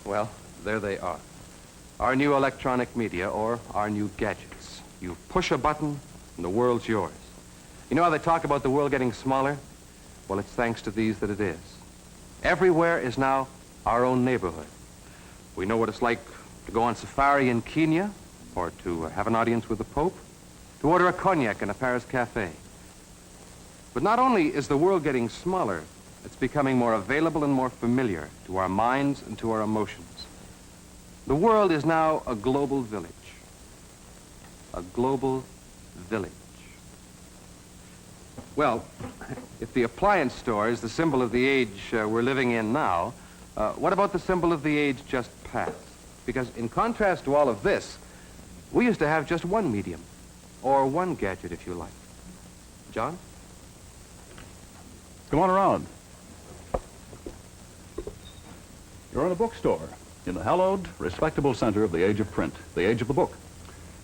Well, there they are. Our new electronic media, or our new gadgets. You push a button, and the world's yours. You know how they talk about the world getting smaller? Well, it's thanks to these that it is. Everywhere is now our own neighborhood. We know what it's like to go on safari in Kenya, or to have an audience with the Pope, to order a cognac in a Paris cafe. But not only is the world getting smaller, it's becoming more available and more familiar to our minds and to our emotions. The world is now a global village. A global village. Well, if the appliance store is the symbol of the age we're living in now, what about the symbol of the age just past? Because in contrast to all of this, we used to have just one medium, or one gadget, if you like. John? Come on around. You're in a bookstore, in the hallowed, respectable center of the age of print, the age of the book.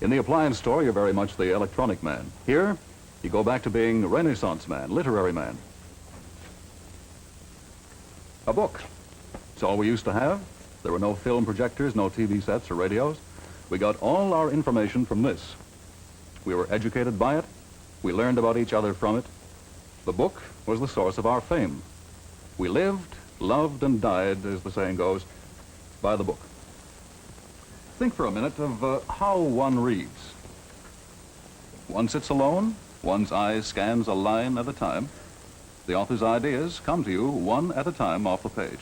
In the appliance store, you're very much the electronic man. Here, you go back to being the Renaissance man, literary man. A book. It's all we used to have. There were no film projectors, no TV sets or radios. We got all our information from this. We were educated by it. We learned about each other from it. The book was the source of our fame. We lived, loved, and died, as the saying goes, by the book. Think for a minute of how one reads. One sits alone. One's eye scans a line at a time. The author's ideas come to you one at a time off the page.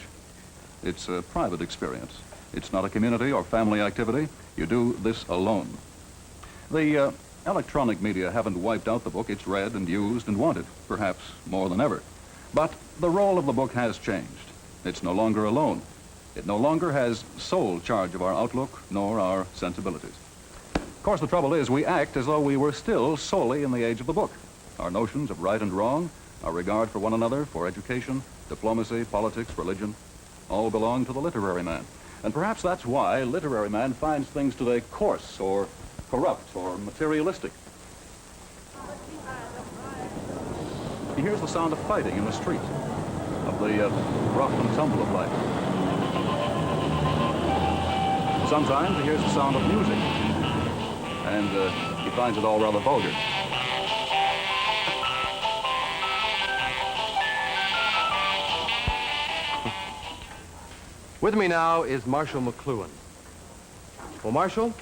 It's a private experience. It's not a community or family activity. You do this alone. The electronic media haven't wiped out the book. It's read and used and wanted, perhaps more than ever. But the role of the book has changed. It's no longer alone. It no longer has sole charge of our outlook nor our sensibilities. Of course, the trouble is we act as though we were still solely in the age of the book. Our notions of right and wrong, our regard for one another, for education, diplomacy, politics, religion, all belong to the literary man. And perhaps that's why literary man finds things today coarse or corrupt or materialistic. He hears the sound of fighting in the street, of the rough and tumble of life. Sometimes he hears the sound of music, and he finds it all rather vulgar. With me now is Marshall McLuhan. Well, Marshall,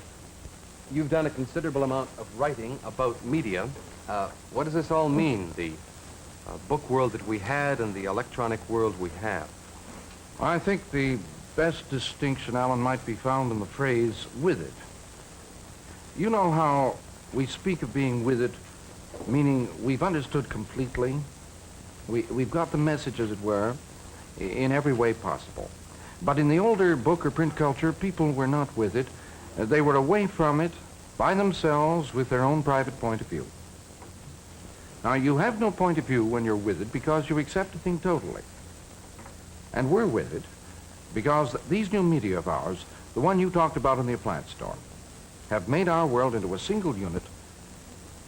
you've done a considerable amount of writing about media. What does this all mean, the book world that we had and the electronic world we have? I think the best distinction, Alan, might be found in the phrase, with it. You know how we speak of being with it, meaning we've understood completely. We've got the message, as it were, in every way possible. But in the older book or print culture, people were not with it. They were away from it by themselves with their own private point of view. Now, you have no point of view when you're with it because you accept a thing totally. And we're with it because these new media of ours, the one you talked about in the appliance store, have made our world into a single unit.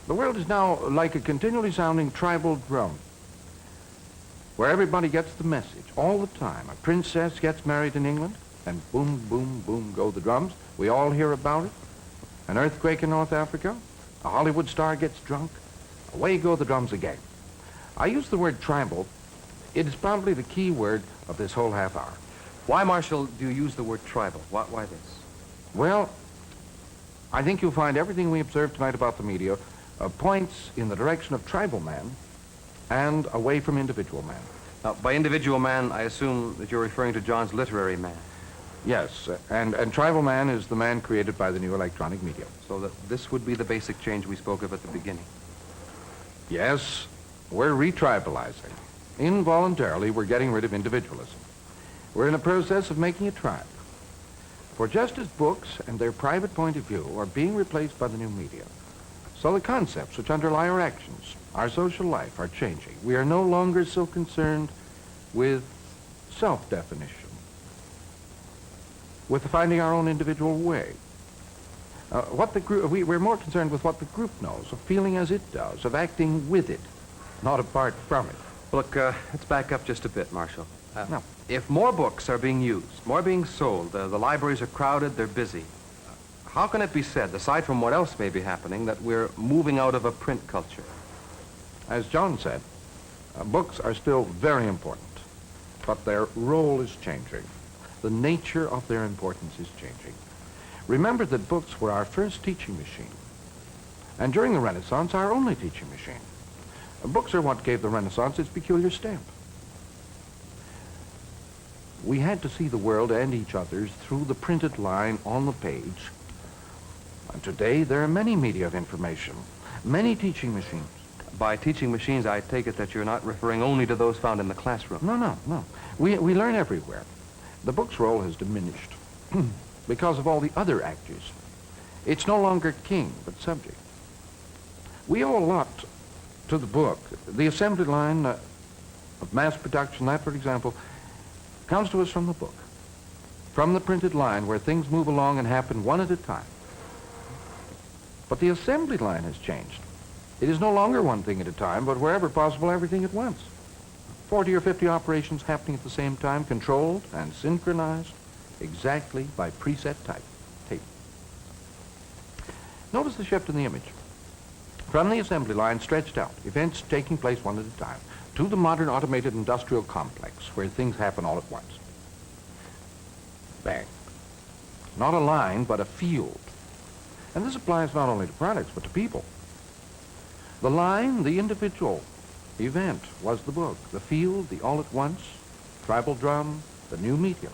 The world is now like a continually sounding tribal drum, where everybody gets the message all the time. A princess gets married in England, and boom, boom, boom go the drums. We all hear about it. An earthquake in North Africa. A Hollywood star gets drunk. Away go the drums again. I use the word tribal. It is probably the key word of this whole half hour. Why, Marshall, do you use the word tribal? Why this? Well, I think you'll find everything we observed tonight about the media points in the direction of tribal man and away from individual man. Now, by individual man, I assume that you're referring to John's literary man. Yes, and tribal man is the man created by the new electronic media. So that this would be the basic change we spoke of at the beginning. Yes, we're retribalizing. Involuntarily, we're getting rid of individualism. We're in a process of making a tribe. For just as books and their private point of view are being replaced by the new media, so the concepts which underlie our actions, our social life, are changing. We are no longer so concerned with self-definition, with finding our own individual way. We're more concerned with what the group knows, of feeling as it does, of acting with it, not apart from it. Look, let's back up just a bit, Marshall. No. If more books are being used, more being sold, the libraries are crowded, they're busy, how can it be said, aside from what else may be happening, that we're moving out of a print culture? As John said, books are still very important, but their role is changing. The nature of their importance is changing. Remember that books were our first teaching machine, and during the Renaissance, our only teaching machine. Books are what gave the Renaissance its peculiar stamp. We had to see the world and each other's through the printed line on the page. And today, there are many media of information, many teaching machines. By teaching machines, I take it that you're not referring only to those found in the classroom. No. We learn everywhere. The book's role has diminished because of all the other actors. It's no longer king, but subject. We owe a lot to the book. The assembly line of mass production, that, for example, comes to us from the book, from the printed line where things move along and happen one at a time. But the assembly line has changed. It is no longer one thing at a time, but wherever possible, everything at once. 40 or 50 operations happening at the same time, controlled and synchronized exactly by preset tape. Notice the shift in the image. From the assembly line stretched out, events taking place one at a time, to the modern automated industrial complex where things happen all at once. Bang. Not a line, but a field. And this applies not only to products, but to people. The line, the individual event, was the book. The field, the all-at-once, tribal drum, the new medium.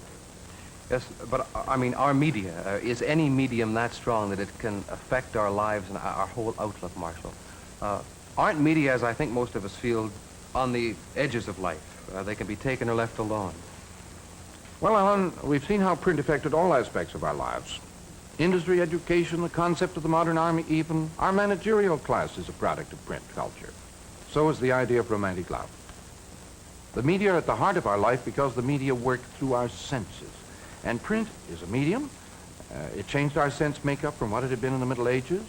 Yes, but I mean, our media, is any medium that strong that it can affect our lives and our whole outlook, Marshall? Aren't media, as I think most of us feel, on the edges of life? They can be taken or left alone. Well, Alan, we've seen how print affected all aspects of our lives. Industry, education, the concept of the modern army, even our managerial class is a product of print culture. So is the idea of romantic love. The media are at the heart of our life because the media work through our senses. And print is a medium. It changed our sense makeup from what it had been in the Middle Ages.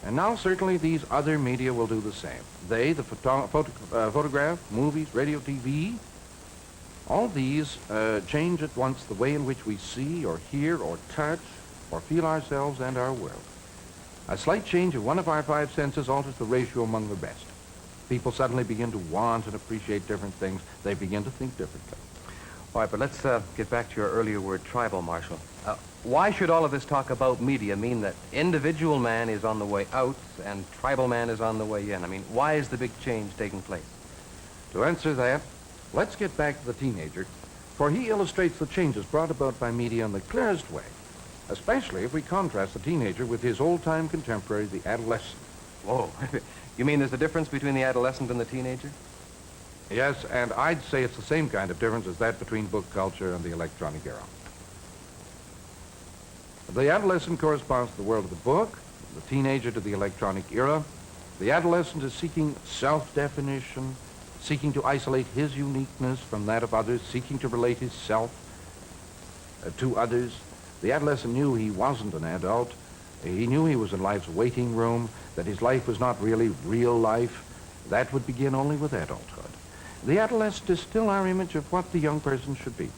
And now certainly these other media will do the same. They, the photograph, movies, radio, TV, all these change at once the way in which we see or hear or touch or feel ourselves and our world. A slight change of one of our five senses alters the ratio among the rest. People suddenly begin to want and appreciate different things. They begin to think differently. All right, but let's get back to your earlier word, tribal, Marshall. Why should all of this talk about media mean that individual man is on the way out and tribal man is on the way in? I mean, why is the big change taking place? To answer that, let's get back to the teenager, for he illustrates the changes brought about by media in the clearest way, especially if we contrast the teenager with his old-time contemporary, the adolescent. Whoa. You mean there's a difference between the adolescent and the teenager? Yes, and I'd say it's the same kind of difference as that between book culture and the electronic era. The adolescent corresponds to the world of the book, the teenager to the electronic era. The adolescent is seeking self-definition, seeking to isolate his uniqueness from that of others, seeking to relate his self to others. The adolescent knew he wasn't an adult. He knew he was in life's waiting room, that his life was not really real life. That would begin only with adulthood. The adolescent is still our image of what the young person should be.